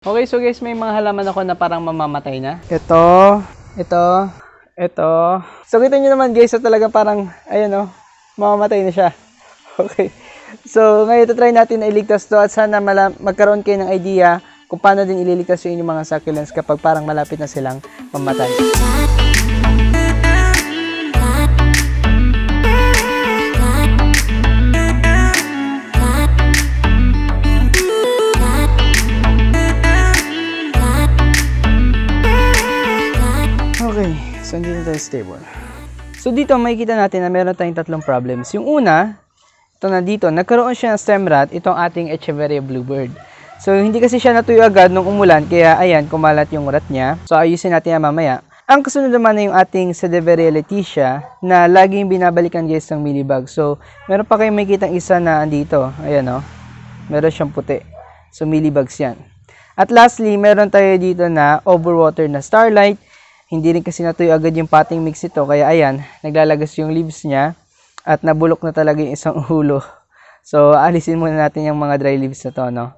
Okay, so guys, may mga halaman ako na parang mamamatay na. Ito. So, kita nyo naman guys, so talaga parang, ayan o, mamamatay na siya. Okay. So, ngayon try natin na iligtas to at sana magkaroon kayo ng idea kung paano din ililigtas yung inyong mga succulents kapag parang malapit na silang mamatay. Okay, so hindi na tayo stable. So dito makikita natin na meron tayong tatlong problems. Yung una, ito nandito, nagkaroon siya ng stem rot, itong ating Echeveria bluebird. So hindi kasi siya natuyo agad nung umulan, kaya ayan, kumalat yung rot niya. So ayusin natin yan mamaya. Ang kasunod naman na yung ating Sedeveria leticia na laging binabalikan guys ng mealybug. So meron pa kayong makikita isa na andito, ayan o, meron siyang puti. So mealybugs yan. At lastly, meron tayo dito na overwater na starlight. Hindi rin kasi natuyo agad yung potting mix ito. Kaya ayan, naglalagas yung leaves niya. At nabulok na talaga yung isang ulo. So, alisin muna natin yung mga dry leaves na to, no?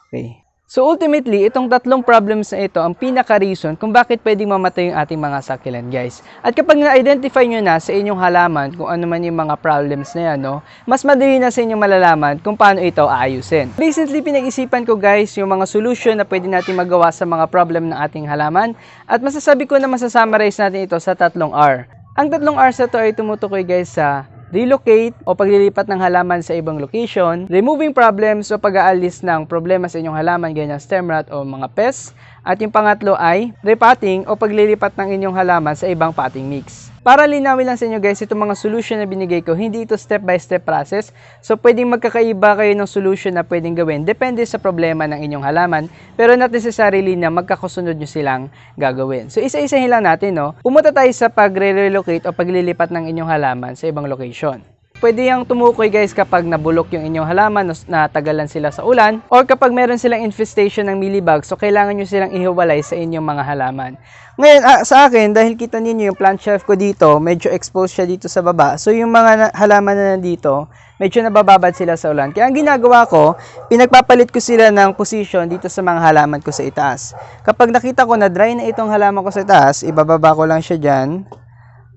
Okay. So, ultimately, itong tatlong problems na ito, ang pinaka-reason kung bakit pwedeng mamatay yung ating mga succulent, guys. At kapag na-identify nyo na sa inyong halaman kung ano man yung mga problems na yan, no? Mas madali na sa inyong malalaman kung paano ito aayusin. Recently, pinag-isipan ko, guys, yung mga solution na pwede natin magawa sa mga problem ng ating halaman. At masasabi ko na masasummarize natin ito sa tatlong R. Ang tatlong R's na ito ay tumutukoy, guys, sa relocate o paglilipat ng halaman sa ibang location, removing problems o pag-aalis ng problema sa inyong halaman gaya ng stem rot o mga pests, at yung pangatlo ay repotting o paglilipat ng inyong halaman sa ibang potting mix. Para linawin lang sa inyo guys, itong mga solution na binigay ko, hindi ito step-by-step process. So, pwedeng magkakaiba kayo ng solution na pwedeng gawin. Depende sa problema ng inyong halaman. Pero not necessarily na magkakasunod nyo silang gagawin. So, isa-isahin lang natin, no? Pumunta tayo sa pagre-relocate o paglilipat ng inyong halaman sa ibang location. Pwede yung tumukoy guys kapag nabulok yung inyong halaman, natagalan sila sa ulan, or kapag meron silang infestation ng mealybugs, so kailangan nyo silang ihiwalay sa inyong mga halaman. Ngayon, sa akin, dahil kita niyo yung plant shelf ko dito, medyo exposed siya dito sa baba. So yung mga halaman na nandito, medyo nabababad sila sa ulan. Kaya ang ginagawa ko, pinagpapalit ko sila ng position dito sa mga halaman ko sa itaas. Kapag nakita ko na dry na itong halaman ko sa itaas, ibababa ko lang siya dyan.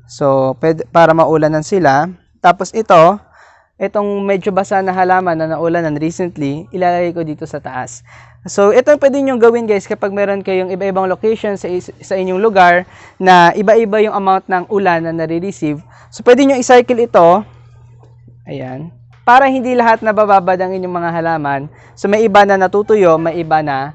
So, para maulanan sila. Tapos itong medyo basa na halaman na naulanan recently, ilalagay ko dito sa taas. So, ito pwede nyo gawin guys kapag meron kayong iba-ibang location sa inyong lugar na iba-iba yung amount ng ulan na nare-receive. So, pwede nyo i-cycle ito. Ayan. Para hindi lahat nabababad ang inyong mga halaman. So, may iba na natutuyo, may iba na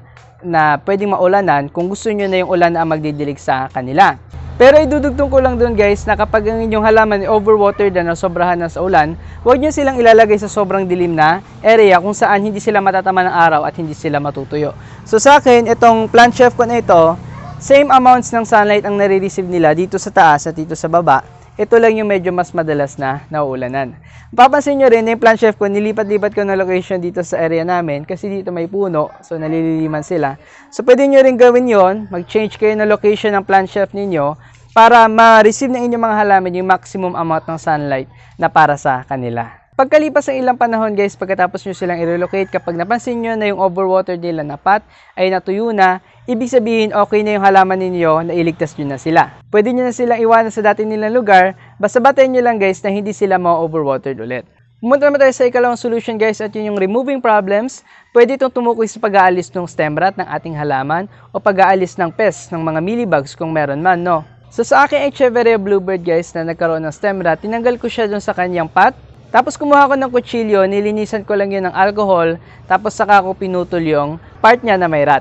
pwedeng maulanan kung gusto nyo na yung ulan na ang magdidilig sa kanila. Pero idudugtong ko lang doon guys na kapag ang inyong halaman ay overwatered na sobrahan na sa ulan, huwag nyo silang ilalagay sa sobrang dilim na area kung saan hindi sila matatama ng araw at hindi sila matutuyo. So sa akin, itong plant shelf ko na ito, same amounts ng sunlight ang nare-receive nila dito sa taas at dito sa baba. Ito lang yung medyo mas madalas na nauulanan. Papansin nyo rin na yung plant shelf ko, nilipat-lipat ko na location dito sa area namin kasi dito may puno, so nalililiman sila. So pwede nyo rin gawin yon, mag-change kayo ng location ng plant shelf ninyo para ma-receive ng inyong mga halaman yung maximum amount ng sunlight na para sa kanila. Pagkalipas ng ilang panahon guys, pagkatapos nyo silang i-relocate, kapag napansin nyo na yung overwater nila na pot ay natuyo na, ibig sabihin okay na yung halaman ninyo na iligtas nyo na sila. Pwede nyo na silang iwanan sa dati nilang lugar, basta batayin nyo lang guys na hindi sila ma-overwatered ulit. Pumunta naman tayo sa ikalawang solution guys at yun yung removing problems. Pwede itong tumukoy sa pag-aalis ng stem rot ng ating halaman o pag-aalis ng pests ng mga mealybugs kung meron man, no? So sa aking Echeveria bluebird guys na nagkaroon ng stem rot, tinanggal ko siya dun sa kanyang pot. Tapos kumuha ko ng kutsilyo, nilinisan ko lang yun ng alcohol, tapos saka ko pinutol yung part niya na may rat.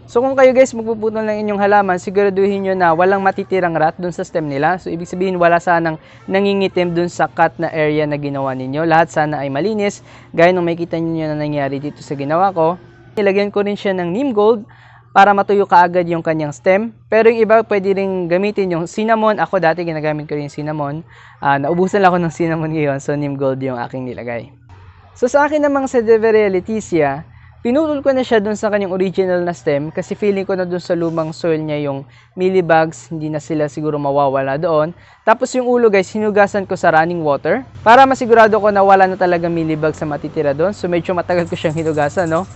So kung kayo guys magpuputol ng inyong halaman, siguraduhin nyo na walang matitirang rat dun sa stem nila. So ibig sabihin wala sanang nangingitim dun sa cut na area na ginawa ninyo. Lahat sana ay malinis, gaya nung makikita nyo na nangyari dito sa ginawa ko. Nilagyan ko rin siya ng neem gold para matuyo kaagad yung kanyang stem. Pero yung iba pwede rin gamitin yung cinnamon. Ako dati ginagamit ko rin yung cinnamon. Naubusan lang ako ng cinnamon ngayon, so neem gold yung aking nilagay. So sa akin namang Sedeveria leticia, pinutol ko na siya dun sa kanyang original na stem kasi feeling ko na dun sa lumang soil niya yung mealybugs, hindi na sila siguro mawawala doon. Tapos yung ulo guys, hinugasan ko sa running water para masigurado ko na wala na talaga mealybugs sa matitira doon. So medyo matagal ko siyang hinugasan, no?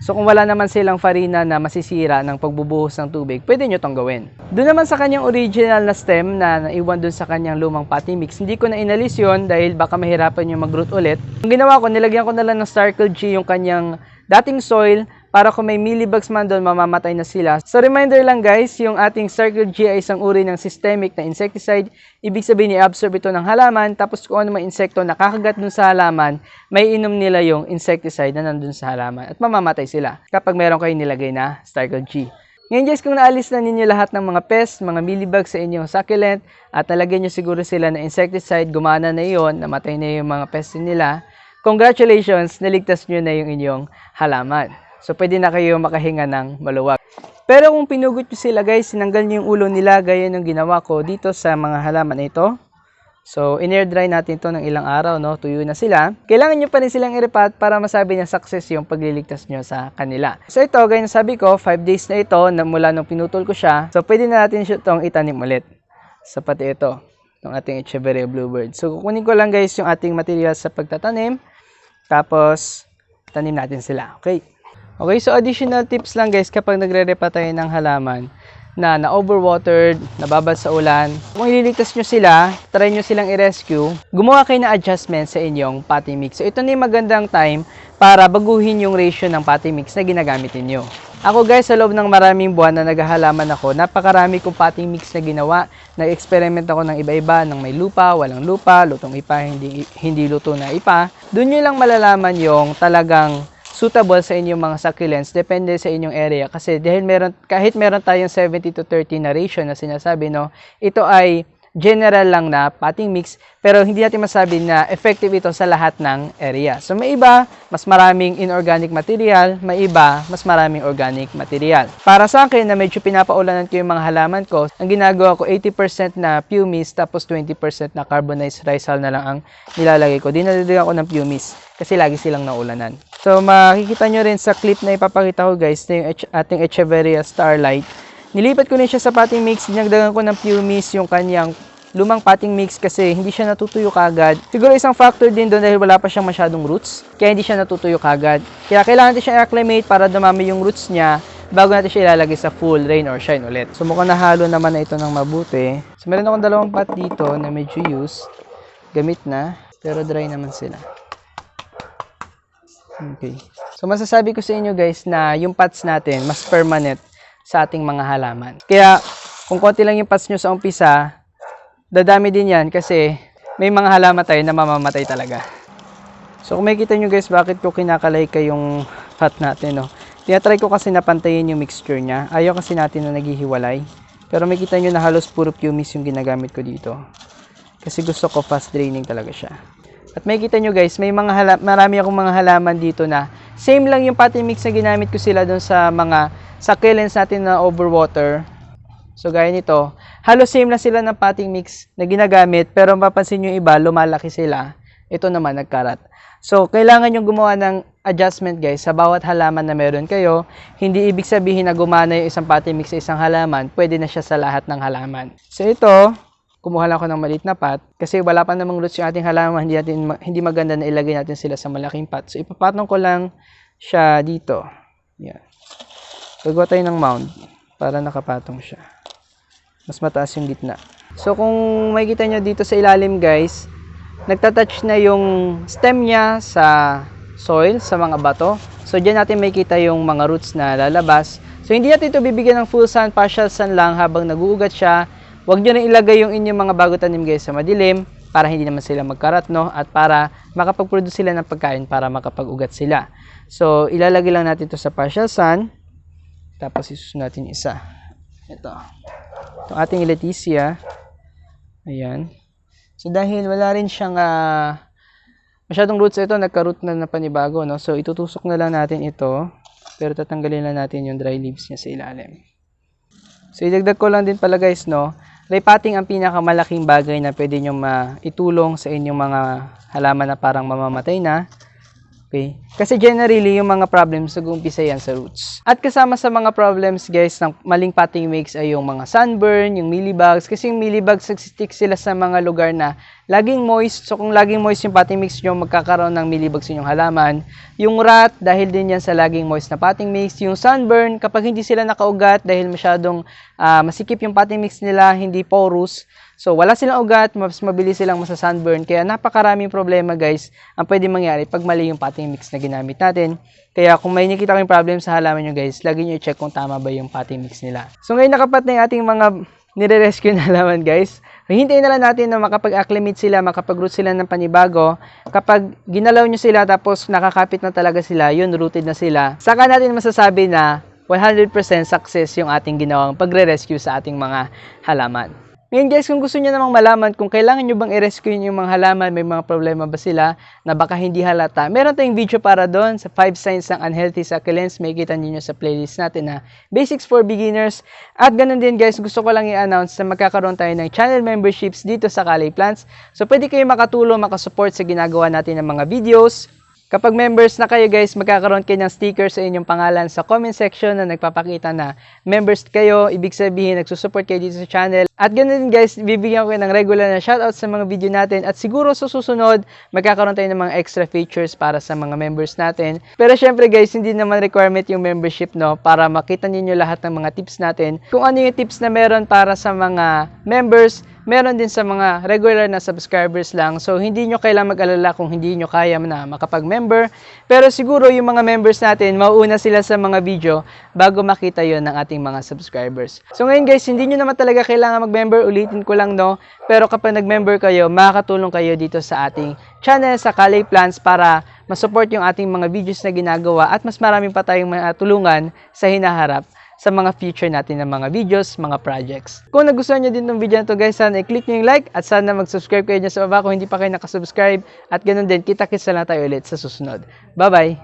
So kung wala naman silang farina na masisira ng pagbubuhos ng tubig, pwede nyo itong gawin. Doon naman sa kanyang original na stem na naiwan doon sa kanyang lumang potting mix, hindi ko na inalis yon dahil baka mahirapan yung mag-root ulit. Ang ginawa ko, nilagyan ko na lang ng Circle G yung kanyang dating soil para kung may mealybugs man doon, mamamatay na sila. So reminder lang guys, yung ating Circle G ay isang uri ng systemic na insecticide. Ibig sabihin, i-absorb ito ng halaman, tapos kung ano mga insekto nakakagat dun sa halaman, may inom nila yung insecticide na nandun sa halaman at mamamatay sila kapag meron kayo nilagay na Circle G. Ngayon guys, kung naalis na ninyo lahat ng mga pests, mga mealybugs sa inyong succulent at nalagyan nyo siguro sila ng insecticide, gumana na yon, namatay na yung mga pests nila, congratulations, naligtas nyo na yung inyong halaman. So, pwede na kayo makahinga ng maluwag. Pero kung pinugot nyo sila guys, sinanggal nyo yung ulo nila, gaya ng ginawa ko dito sa mga halaman na ito. So, in-air dry natin to ng ilang araw, no? Tuyo na sila. Kailangan nyo pa rin silang i-repot para masabi na success yung pagliligtas nyo sa kanila. So, ito, gaya na sabi ko, 5 days na ito na mula nung pinutol ko siya. So, pwede na natin itong itanim ulit. So, pati ito, ng ating Echeveria Bluebird. So, kukunin ko lang guys yung ating material sa pagtatanim. Tapos, tanim natin sila. Okay? Okay, so additional tips lang guys kapag nagre-repa tayo ng halaman na na-overwatered, nababad sa ulan. Kung ililigtas nyo sila, try nyo silang i-rescue, gumawa kayo ng adjustment sa inyong potting mix. So ito na yung magandang time para baguhin yung ratio ng potting mix na ginagamit niyo. Ako guys, sa loob ng maraming buwan na naghahalaman ako, napakarami kong potting mix na ginawa. Nag-experiment ako ng iba-iba, ng may lupa, walang lupa, lutong ipa, hindi luto na ipa. Doon nyo lang malalaman yung talagang suitable sa inyong mga succulents, depende sa inyong area. Kasi dahil kahit meron tayong 70 to 30 na ratio na sinasabi, no, ito ay general lang na potting mix, pero hindi natin masabi na effective ito sa lahat ng area. So may iba, mas maraming inorganic material, may iba, mas maraming organic material. Para sa akin, na medyo pinapaulanan ko yung mga halaman ko, ang ginagawa ko 80% na pumice, tapos 20% na carbonized rice hull na lang ang nilalagay ko. Dinadagdagan ko ng pumice kasi lagi silang naulanan. So makikita nyo rin sa clip na ipapakita ko guys, na yung ating Echeveria Starlight. Nilipat ko rin siya sa potting mix, dinagdagan ko ng pumice yung kanyang lumang potting mix kasi hindi siya natutuyo kagad. Siguro isang factor din doon dahil wala pa siyang masyadong roots, kaya hindi siya natutuyo kagad. Kaya kailangan natin siya i-acclimate para dumami yung roots niya bago natin siya ilalagay sa full rain or shine ulit. So mukhang nahalo naman na ito ng mabuti. So meron akong dalawang pot dito na medyo used, gamit na, pero dry naman sila. Okay. So masasabi ko sa inyo guys na yung pots natin mas permanent sa ating mga halaman. Kaya kung konti lang yung pots nyo sa umpisa, dadami din yan kasi may mga halaman tayo na mamamatay talaga. So kung makikita nyo guys, bakit ko kinakalay yung pot natin, no? Tinatry ko kasi napantayin yung mixture niya. Ayaw kasi natin na naghihiwalay. Pero makikita nyo na halos puro pumice yung ginagamit ko dito. Kasi gusto ko fast draining talaga siya. At makikita nyo guys, may marami akong mga halaman dito na same lang yung potting mix na ginamit ko sila dun sa mga succulents natin na overwater. So gaya nito, halos same na sila ng potting mix na ginagamit, pero mapapansin nyo iba, lumalaki sila. Ito naman nagkarat. So kailangan nyo gumawa ng adjustment guys sa bawat halaman na meron kayo. Hindi ibig sabihin na gumana yung isang potting mix sa isang halaman, pwede na siya sa lahat ng halaman. So ito, kumuha lang ako ng maliit na pot kasi wala pa namang roots yung ating halaman, hindi maganda na ilagay natin sila sa malaking pot. So ipapatong ko lang siya dito. Yan. Gagawa tayo ng mound para nakapatong siya. Mas mataas yung gitna. So kung makikita nyo dito sa ilalim guys, nagtatouch na yung stem niya sa soil, sa mga bato. So dyan natin makikita yung mga roots na lalabas. So hindi natin ito bibigyan ng full sun, partial sun lang habang naguugat siya. Huwag nyo rin ilagay yung inyong mga bago tanim guys sa madilim para hindi naman sila magkarat, no? At para makapag-produce sila ng pagkain para makapag-ugat sila. So ilalagay lang natin ito sa partial sun. Tapos isusunod natin isa. Ito. Itong ating Leticia. Ayan. So dahil wala rin siyang masyadong roots ito, nagka-root na panibago, no? So itutusok na lang natin ito. Pero tatanggalin lang natin yung dry leaves niya sa ilalim. So idagdag ko lang din pala guys, no? Repotting ang pinakamalaking bagay na pwede nyo maitulong sa inyong mga halaman na parang mamamatay na. Okay? Kasi generally, yung mga problems, nag-uumpisa yan sa roots. At kasama sa mga problems, guys, ng maling potting mix ay yung mga sunburn, yung mealybugs. Kasi yung mealybugs, nagsistick sila sa mga lugar na laging moist. So, kung laging moist yung potting mix nyo, magkakaroon ng mealybugs yung halaman. Yung rat, dahil din yan sa laging moist na potting mix. Yung sunburn, kapag hindi sila nakaugat, dahil masyadong masikip yung potting mix nila, hindi porous. So, wala silang ugat, mas mabilis silang masa-sunburn. Kaya napakaraming problema, guys, ang pwede mangyari pag mali yung potting mix na ginamit natin. Kaya kung may nakita kayong problem sa halaman nyo, guys, lagi nyo i-check kung tama ba yung potting mix nila. So, ngayon nakapat na yung ating mga nire-rescue na halaman, guys. Hintayin na lang natin na makapag-acclimate sila, makapag-root sila ng panibago. Kapag ginalaw nyo sila tapos nakakapit na talaga sila, yun, rooted na sila, saka natin masasabi na 100% success yung ating ginawang pagre-rescue sa ating mga halaman. Ngayon guys, kung gusto niyo namang malaman kung kailangan nyo bang i-rescue yung mga halaman, may mga problema ba sila na baka hindi halata, meron tayong video para doon sa 5 signs ng unhealthy succulents. May kita niyo sa playlist natin na Basics for Beginners. At ganun din guys, gusto ko lang i-announce na magkakaroon tayo ng channel memberships dito sa Kalay Plants. So pwede kayo makatulong, makasupport sa ginagawa natin ng mga videos. Kapag members na kayo guys, magkakaroon kayo ng sticker sa inyong pangalan sa comment section na nagpapakita na members kayo. Ibig sabihin, nagsusupport kayo dito sa channel. At ganoon din guys, bibigyan ko kayo ng regular na shoutout sa mga video natin. At siguro sa susunod, magkakaroon tayo ng mga extra features para sa mga members natin. Pero syempre guys, hindi naman requirement yung membership, no? Para makita niyo lahat ng mga tips natin. Kung ano yung tips na meron para sa mga members, meron din sa mga regular na subscribers lang. So, hindi nyo kailangang mag-alala kung hindi nyo kaya na makapag-member. Pero siguro yung mga members natin, mauuna sila sa mga video bago makita yon ng ating mga subscribers. So, ngayon guys, hindi nyo naman talaga kailangan mag-member. Ulitin ko lang, no? Pero kapag nag-member kayo, makakatulong kayo dito sa ating channel, sa Kalay Plants, para masupport yung ating mga videos na ginagawa at mas maraming pa tayong tulungan sa hinaharap sa mga future natin ng mga videos, mga projects. Kung nagustuhan nyo din ng video na to guys, sana i-click nyo yung like at sana mag-subscribe kayo dyan sa baba kung hindi pa kayo nakasubscribe. At ganun din, kita-kits na lang tayo ulit sa susunod. Bye-bye!